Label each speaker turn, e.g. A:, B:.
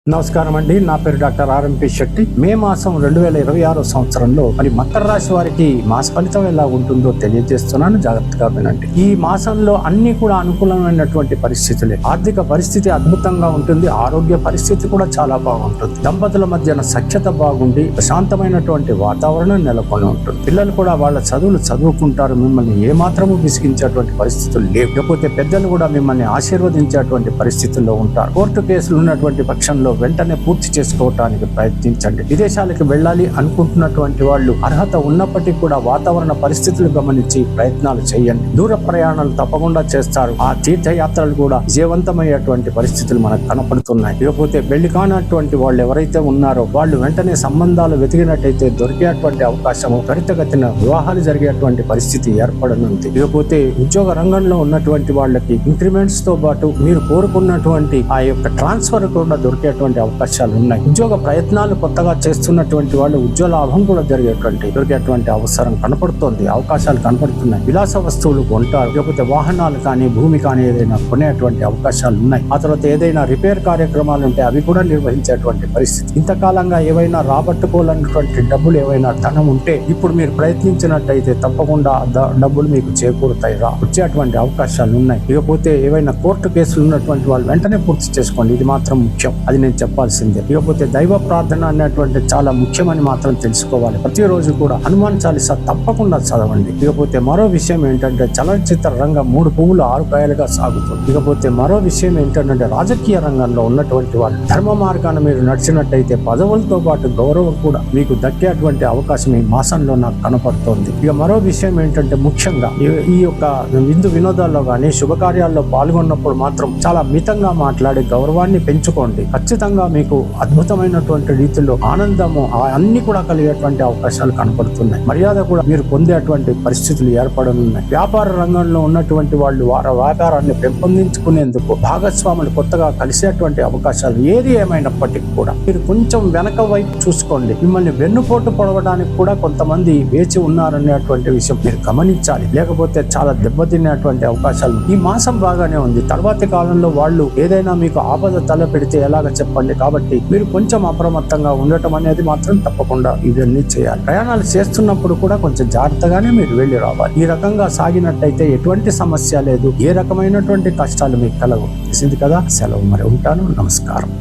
A: నమస్కారం అండి. నా పేరు డాక్టర్ ఆర్ఎంపి శెట్టి. మే మాసం 2026 సంవత్సరంలో మరి మకర రాశి వారికి మాస ఫలితం ఎలా ఉంటుందో తెలియజేస్తున్నాను, జాగ్రత్తగా వినండి. ఈ మాసంలో అన్ని కూడా అనుకూలమైనటువంటి పరిస్థితులే. ఆర్థిక పరిస్థితి అద్భుతంగా ఉంటుంది, ఆరోగ్య పరిస్థితి కూడా చాలా బాగుంటుంది. దంపతుల మధ్యన సఖ్యత బాగుండి ప్రశాంతమైనటువంటి వాతావరణం నెలకొని ఉంటుంది. పిల్లలు కూడా వాళ్ళ చదువులు చదువుకుంటారు, మిమ్మల్ని ఏమాత్రము విసిగించేటువంటి పరిస్థితులు లేవు. లేకపోతే పెద్దలు కూడా మిమ్మల్ని ఆశీర్వదించేటువంటి పరిస్థితుల్లో ఉంటారు. కోర్టు కేసులు ఉన్నటువంటి పక్షంలో వెంటనే పూర్తి చేసుకోవటానికి ప్రయత్నించండి. విదేశాలకు వెళ్ళాలి అనుకుంటున్నటువంటి వాళ్ళు అర్హత ఉన్నప్పటికీ కూడా వాతావరణ పరిస్థితులు గమనించి ప్రయత్నాలు చేయండి. దూర ప్రయాణాలు తప్పకుండా చేస్తారు. ఆ తీర్థయాత్రలు కూడా విజయవంతమయ్యేటువంటి పరిస్థితులు మనకు కనపడుతున్నాయి. ఇకపోతే పెళ్లి కానటువంటి వాళ్ళు ఎవరైతే ఉన్నారో వాళ్ళు వెంటనే సంబంధాలు వెతికినట్టయితే దొరికేటువంటి అవకాశము, త్వరితగతిన వివాహాలు జరిగేటువంటి పరిస్థితి ఏర్పడనుంది. ఇకపోతే ఉద్యోగ రంగంలో ఉన్నటువంటి వాళ్ళకి ఇంక్రిమెంట్స్ తో పాటు మీరు కోరుకున్నటువంటి ఆ యొక్క ట్రాన్స్ఫర్ కూడా దొరికేటువంటి అవకాశాలు ఉన్నాయి. ఉద్యోగ ప్రయత్నాలు కొత్తగా చేస్తున్నటువంటి వాళ్ళు ఉద్యోగ లాభం కూడా దొరికేటువంటి అవసరం కనపడుతోంది, అవకాశాలు కనపడుతున్నాయి. విలాస వస్తువులు కొంటారు, లేకపోతే వాహనాలు కానీ భూమి కానీ ఏదైనా కొనేటువంటి అవకాశాలు ఉన్నాయి. ఆ తర్వాత ఏదైనా రిపేర్ కార్యక్రమాలు ఉంటే అవి కూడా నిర్వహించేటువంటి పరిస్థితి. ఇంతకాలంగా ఏవైనా రాబట్టుకోవాలన్నటువంటి డబ్బులు ఏవైనా ధనం ఉంటే ఇప్పుడు మీరు ప్రయత్నించినట్టయితే తప్పకుండా డబ్బులు మీకు చేకూరుతాయి, వచ్చేటువంటి అవకాశాలు ఉన్నాయి. ఇకపోతే ఏవైనా కోర్టు కేసులు ఉన్నటువంటి వాళ్ళు వెంటనే పూర్తి చేసుకోండి, ఇది మాత్రం ముఖ్యం, అది నేను చెప్పాల్సిందే. ఇకపోతే దైవ ప్రార్థన అనేటువంటి చాలా ముఖ్యమని మాత్రం తెలుసుకోవాలి. ప్రతిరోజు కూడా హనుమాన్ చాలీసా తప్పకుండా చదవండి. ఇకపోతే మరో విషయం ఏంటంటే చలనచిత్ర రంగం 3 పువ్వులు 6 కాయలుగా సాగుతుంది. ఇకపోతే మరో విషయం ఏంటంటే రాజకీయ రంగంలో ఉన్నటువంటి వాళ్ళు ధర్మ మార్గాన మీరు నడిచినట్టయితే పదవులతో పాటు గౌరవం కూడా మీకు దక్కేటువంటి అవకాశం ఈ మాసంలో నాకు కనపడుతోంది. ఇక మరో విషయం ఏంటంటే ముఖ్యంగా ఈ యొక్క విందు వినోదాల్లో కానీ శుభకార్యాల్లో పాల్గొన్నప్పుడు మాత్రం చాలా మితంగా మాట్లాడి గౌరవాన్ని పెంచుకోండి. ఖచ్చితంగా మీకు అద్భుతమైనటువంటి రీతిలో ఆనందము అన్ని కూడా కలిగేటువంటి అవకాశాలు కనపడుతున్నాయి. మర్యాద కూడా మీరు పొందేటువంటి పరిస్థితులు ఏర్పడనున్నాయి. వ్యాపార రంగంలో ఉన్నటువంటి వాళ్ళు వారి వ్యాపారాన్ని పెంపొందించుకునేందుకు భాగస్వాములు కొత్తగా కలిసేటువంటి అవకాశాలు ఏది ఏమైనప్పటికీ కూడా మీరు కొంచెం వెనక వైపు చూసుకోండి. మిమ్మల్ని వెన్నుపోటు పొడవడానికి కూడా కొంతమంది వేచి ఉన్నారనేటువంటి విషయం మీరు గమనించాలి, లేకపోతే చాలా దెబ్బతినేటువంటి అవకాశాలు. ఈ మాసం బాగానే ఉంది, తర్వాతి కాలంలో వాళ్ళు ఏదైనా మీకు ఆపద తల పెడితే ఎలాగ చెప్పండి. కాబట్టి మీరు కొంచెం అప్రమత్తంగా ఉండటం అనేది మాత్రం తప్పకుండా ఇవన్నీ చేయాలి. ప్రయాణాలు చేస్తున్నప్పుడు కూడా కొంచెం జాగ్రత్తగానే మీరు వెళ్ళి రావాలి. ఈ రకంగా సాగినట్టయితే ఎటువంటి సమస్య లేదు, ఏ రకమైనటువంటి కష్టాలు మీకు కలగవు. తెలిసింది కదా. సెలవు, మరి ఉంటాను. నమస్కారం.